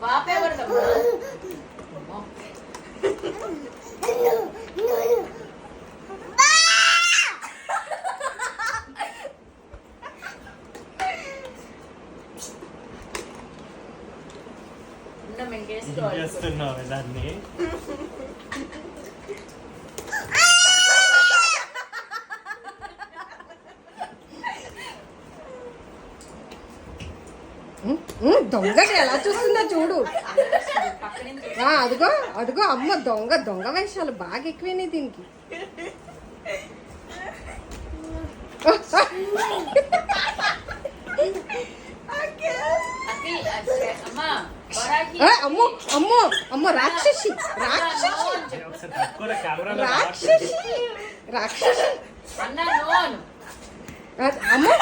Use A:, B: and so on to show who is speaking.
A: పాప ఎవరిదమ్మా?
B: చేస్తున్నావు దాన్ని.
C: దొంగ ఎలా చూస్తుందో చూడు. అదిగో అదిగో అమ్మ దొంగ దొంగ వేషాలు బాగా ఎక్కువైనాయి దీనికి. అమ్మో అమ్మో అమ్మో రాక్షసి రాక్షసి రాక్షసి రాక్షసి అమ్మో